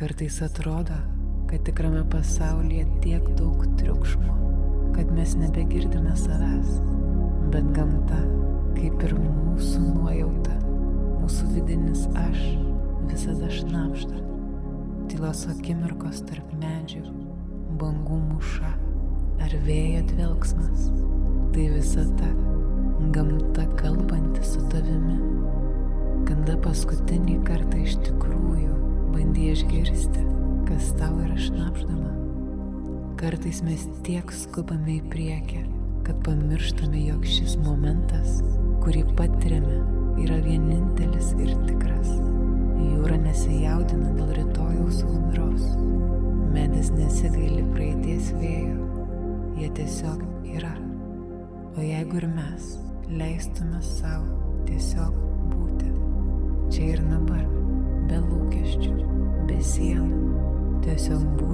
Kartais atrodo, kad tikrame pasaulyje tiek daug triukšmo, kad mes nebegirdime savęs, bet gamta, kaip ir mūsų nuojauta, mūsų vidinis aš visada šnabžda. Tylos akimirkos tarp medžių, bangų mūša ar vėjo dvelksmas, tai visata, gamta kalbanti su tavimi. Kada paskutinį kartą iš tikrųjų bandai išgirsti, kas tau yra šnabždama. Kartais mes tiek skubame į priekį, kad pamirštame, jog šis momentas, kurį patiriame, yra vienintelis ir tikras. Jūra nesijaudina dėl rytojaus audros, medis nesigaili praeities vėjo, jie tiesiog yra. O jeigu ir mes leistume savo tiesiog būti, čia ir dabar, be lūkesčių, be sienų, tiesiog būti.